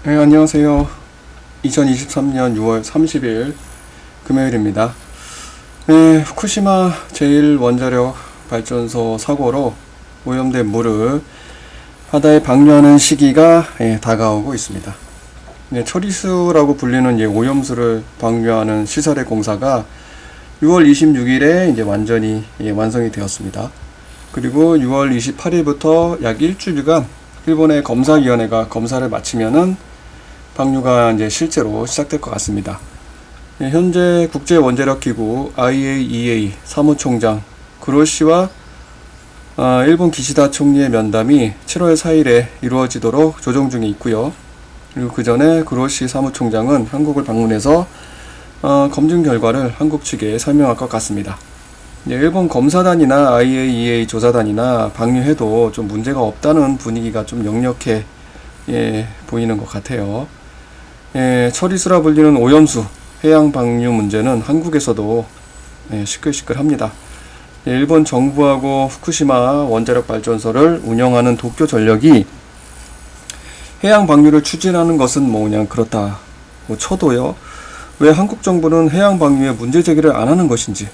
네, 안녕하세요. 2023년 6월 30일 금요일입니다. 네, 후쿠시마 제1원자력 발전소 사고로 오염된 물을 바다에 방류하는 시기가 다가오고 있습니다. 네, 처리수라고 불리는 오염수를 방류하는 시설의 공사가 6월 26일에 이제 완전히 완성이 되었습니다. 그리고 6월 28일부터 약 일주일간 일본의 검사위원회가 검사를 마치면은 방류가 이제 실제로 시작될 것 같습니다. 현재 국제원자력기구 IAEA 사무총장 그로시와 일본 기시다 총리의 면담이 7월 4일에 이루어지도록 조정 중에 있고요. 그리고 그 전에 그로시 사무총장은 한국을 방문해서 검증 결과를 한국 측에 설명할 것 같습니다. 일본 검사단이나 IAEA 조사단이나 방류해도 좀 문제가 없다는 분위기가 좀 역력해 보이는 것 같아요. 처리수라 불리는 오염수 해양 방류 문제는 한국에서도 시끌시끌합니다. 일본 정부하고 후쿠시마 원자력 발전소를 운영하는 도쿄전력이 해양 방류를 추진하는 것은 그냥 그렇다 쳐도요. 왜 한국 정부는 해양 방류에 문제 제기를 안 하는 것인지,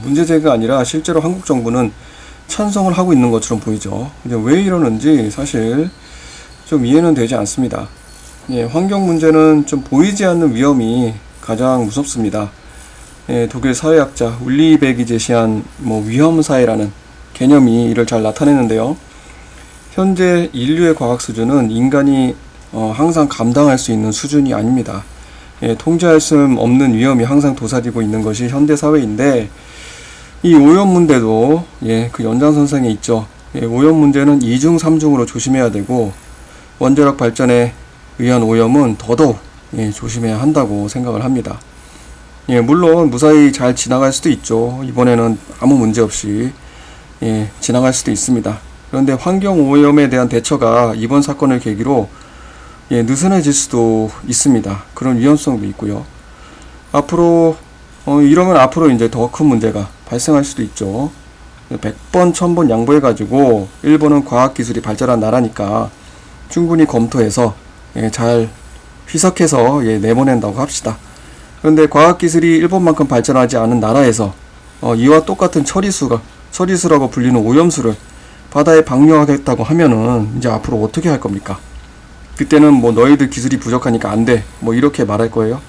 문제 제기가 아니라 실제로 한국 정부는 찬성을 하고 있는 것처럼 보이죠. 왜 이러는지 사실 좀 이해는 되지 않습니다. 환경 문제는 좀 보이지 않는 위험이 가장 무섭습니다. 독일 사회학자 울리백이 제시한 위험사회라는 개념이 이를 잘 나타내는데요. 현재 인류의 과학 수준은 인간이 항상 감당할 수 있는 수준이 아닙니다. 통제할 수 없는 위험이 항상 도사리고 있는 것이 현대 사회인데, 이 오염 문제도 그 연장선상에 있죠. 오염 문제는 2중, 3중으로 조심해야 되고, 원자력 발전에 의한 오염은 더더욱 조심해야 한다고 생각을 합니다. 물론 무사히 잘 지나갈 수도 있죠. 이번에는 아무 문제 없이 지나갈 수도 있습니다. 그런데 환경 오염에 대한 대처가 이번 사건을 계기로 느슨해질 수도 있습니다. 그런 위험성도 있고요. 앞으로 이러면 앞으로 이제 더 큰 문제가 발생할 수도 있죠. 100번 1000번 양보해가지고 일본은 과학기술이 발전한 나라니까 충분히 검토해서 잘 희석해서 내보낸다고 합시다. 그런데 과학기술이 일본만큼 발전하지 않은 나라에서 이와 똑같은 처리수라고 불리는 오염수를 바다에 방류하겠다고 하면은 이제 앞으로 어떻게 할 겁니까? 그때는 너희들 기술이 부족하니까 안 돼, 이렇게 말할 거예요.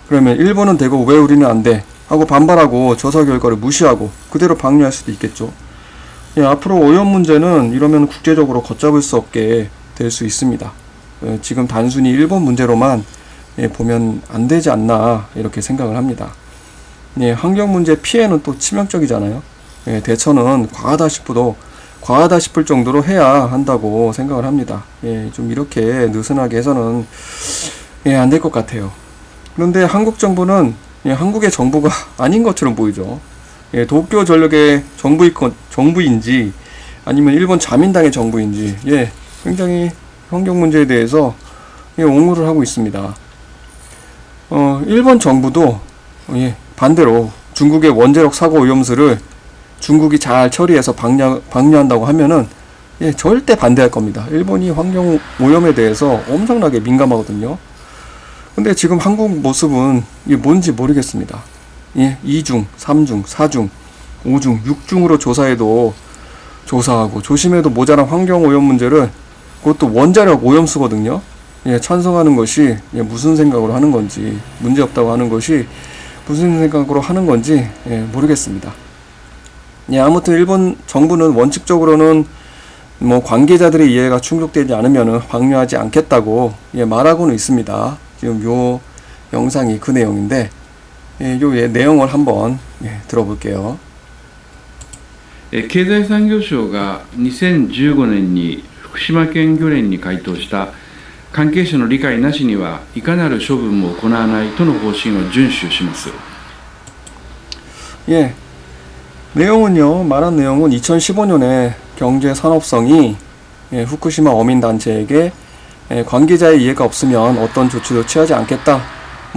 그러면 일본은 되고 왜 우리는 안 돼? 하고 반발하고 조사 결과를 무시하고 그대로 방류할 수도 있겠죠. 앞으로 오염 문제는 이러면 국제적으로 걷잡을 수 없게 될 수 있습니다. 지금 단순히 일본 문제로만 보면 안 되지 않나 이렇게 생각을 합니다. 환경 문제 피해는 또 치명적이잖아요. 대처는 과하다 싶을 정도로 해야 한다고 생각을 합니다. 좀 이렇게 느슨하게 해서는 안 될 것 같아요. 그런데 한국 정부는 한국의 정부가 아닌 것처럼 보이죠. 도쿄 전력의 정부인지 아니면 일본 자민당의 정부인지 굉장히 환경 문제에 대해서 옹호를 하고 있습니다. 일본 정부도 반대로 중국의 원자력 사고 오염수를 중국이 잘 처리해서 방류한다고 하면은 절대 반대할 겁니다. 일본이 환경 오염에 대해서 엄청나게 민감하거든요. 근데 지금 한국 모습은 이게 뭔지 모르겠습니다. 2중, 3중, 4중, 5중, 6중으로 조사하고 조심해도 모자란 환경 오염 문제를, 그것도 원자력 오염수거든요. 찬성하는 것이 무슨 생각으로 하는 건지, 문제없다고 하는 것이 무슨 생각으로 하는 건지 모르겠습니다. 아무튼 일본 정부는 원칙적으로는 관계자들의 이해가 충족되지 않으면 방류하지 않겠다고 말하고는 있습니다. 지금 요 영상이 그 내용인데, 요 내용을 한번 들어볼게요. 経済産業省が2015年に福島県漁連に回答した関係者の理解なしにはいかなる処分も行わないとの方針を遵守します。 말한 내용은 2015년에 경제산업성이 후쿠시마 어민단체에게 관계자의 이해가 없으면 어떤 조치도 취하지 않겠다,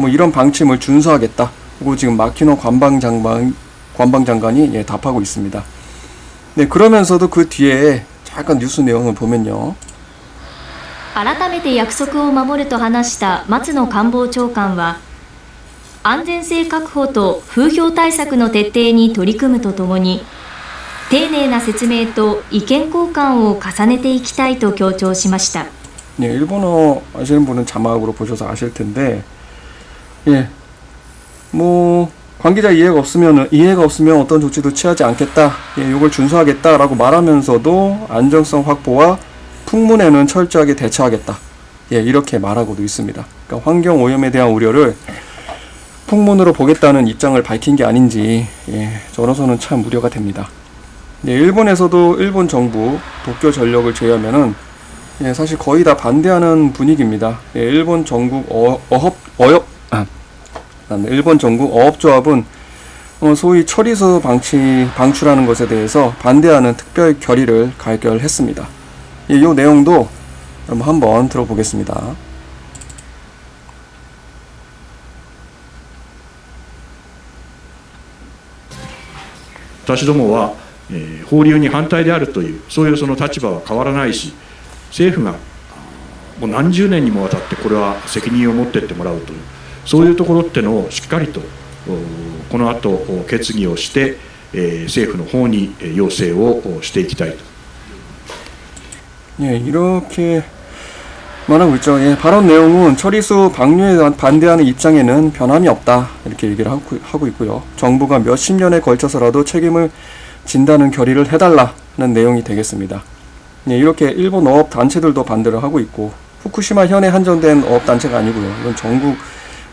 이런 방침을 준수하겠다 고 지금 마키노 관방장관이 답하고 있습니다. 그러면서도 그 뒤에 잠깐 뉴스 내용을 보면요, 改めて約束を守ると話した松野官房長官は、安全性確保と風評対策の徹底に取り組むとともに、丁寧な説明と意見交換を重ねていきたいと強調しました。 예, 일본어 아시는 분은 자막으로 보셔서 아실 텐데, 예, 뭐 관계자 이해가 없으면 어떤 조치도 취하지 않겠다, 예, 이걸 준수하겠다라고 말하면서도 안정성 확보와 풍문에는 철저하게 대처하겠다, 예, 이렇게 말하고도 있습니다. 그러니까 환경 오염에 대한 우려를 풍문으로 보겠다는 입장을 밝힌 게 아닌지, 예, 저로서는 참 우려가 됩니다. 예, 일본에서도 일본 정부 도쿄 전력을 제외하면은, 예, 사실 거의 다 반대하는 분위기입니다. 예, 일본 전국 일본 전국 어업조합은 소위 처리수 방출하는 것에 대해서 반대하는 특별 결의를 가결했습니다. 예, 이 내용도 한번 들어보겠습니다. 私どもは、放流に反対であるというそういうその立場は変わらないし、政府がもう何十年にもわたってこれは責任を持っていってもらうというそういうところってのをしっかりとこの後決議をして、政府の方に要請をしていきたいと。 예, 이렇게 말하고 있죠. 예, 발언 내용은 처리수 방류에 반대하는 입장에는 변함이 없다, 이렇게 얘기를 하고 있고요. 정부가 몇십 년에 걸쳐서라도 책임을 진다는 결의를 해달라는 내용이 되겠습니다. 예, 이렇게 일본 어업 단체들도 반대를 하고 있고, 후쿠시마 현에 한정된 어업 단체가 아니고요. 이건 전국,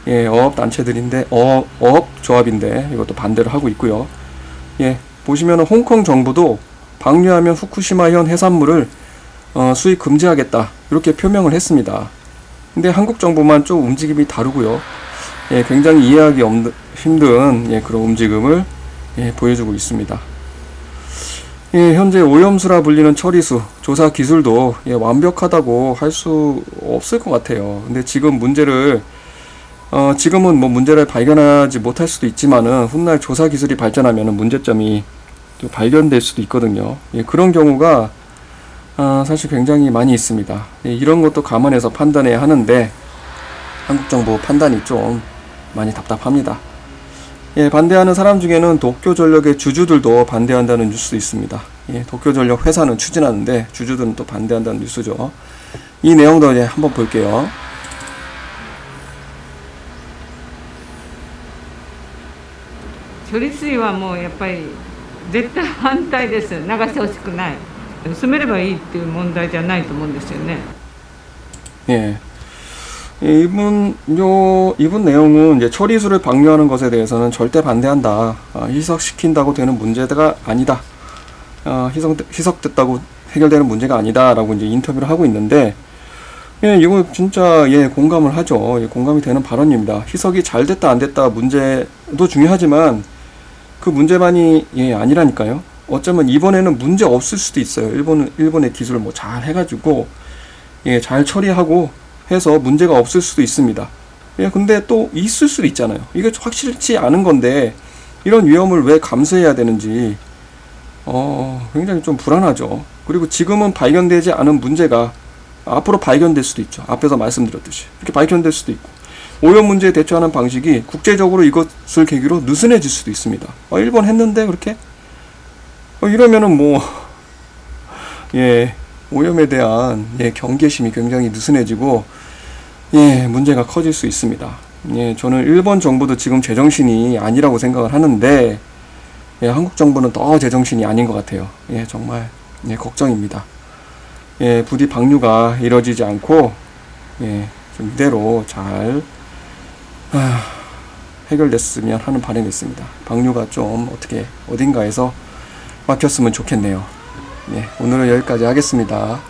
예, 어업 단체들인데 어업 조합인데 이것도 반대를 하고 있고요. 예, 보시면은 홍콩 정부도 방류하면 후쿠시마 현 해산물을 수입 금지하겠다, 이렇게 표명을 했습니다. 근데 한국 정부만 좀 움직임이 다르고요. 예, 굉장히 이해하기 힘든, 예, 그런 움직임을, 예, 보여주고 있습니다. 예, 현재 오염수라 불리는 처리수 조사 기술도, 예, 완벽하다고 할 수 없을 것 같아요. 근데 지금 지금은 뭐 문제를 발견하지 못할 수도 있지만은 훗날 조사 기술이 발전하면은 문제점이 또 발견될 수도 있거든요. 예, 그런 경우가 사실 굉장히 많이 있습니다. 예, 이런 것도 감안해서 판단해야 하는데 한국 정부 판단이 좀 많이 답답합니다. 예, 반대하는 사람 중에는 도쿄전력의 주주들도 반대한다는 뉴스도 있습니다. 예, 도쿄전력 회사는 추진하는데 주주들은 또 반대한다는 뉴스죠. 이 내용도 이제 한번 볼게요. 処理水はもうやっぱり絶対反対です。流してほしくない。薄めればいいっていう問題じゃないと思うんですよね。 예. 예, 이분 내용은 이제 처리수를 방류하는 것에 대해서는 절대 반대한다. 희석시킨다고 되는 문제가 아니다. 희석됐다고 해결되는 문제가 아니다라고 이제 인터뷰를 하고 있는데, 예, 이거 진짜, 예, 공감을 하죠. 예, 공감이 되는 발언입니다. 희석이 잘 됐다 안 됐다 문제도 중요하지만 그 문제만이, 예, 아니라니까요. 어쩌면 이번에는 문제 없을 수도 있어요. 일본의 기술을 뭐 잘 해가지고, 예, 잘 처리하고 해서 문제가 없을 수도 있습니다. 예, 근데 또 있을 수도 있잖아요. 이게 확실치 않은 건데 이런 위험을 왜 감수해야 되는지 굉장히 좀 불안하죠. 그리고 지금은 발견되지 않은 문제가 앞으로 발견될 수도 있죠. 앞에서 말씀드렸듯이 이렇게 발견될 수도 있고, 오염 문제에 대처하는 방식이 국제적으로 이것을 계기로 느슨해질 수도 있습니다. 일본 했는데 그렇게 이러면은 뭐 예, 오염에 대한, 예, 경계심이 굉장히 느슨해지고, 예, 문제가 커질 수 있습니다. 예, 저는 일본 정부도 지금 제정신이 아니라고 생각을 하는데, 예, 한국 정부는 더 제정신이 아닌 것 같아요. 예, 정말, 예, 걱정입니다. 예, 부디 방류가 이뤄지지 않고, 예, 좀 이대로 잘 해결됐으면 하는 바람이 있습니다. 방류가 좀 어딘가에서 막혔으면 좋겠네요. 네, 오늘은 여기까지 하겠습니다.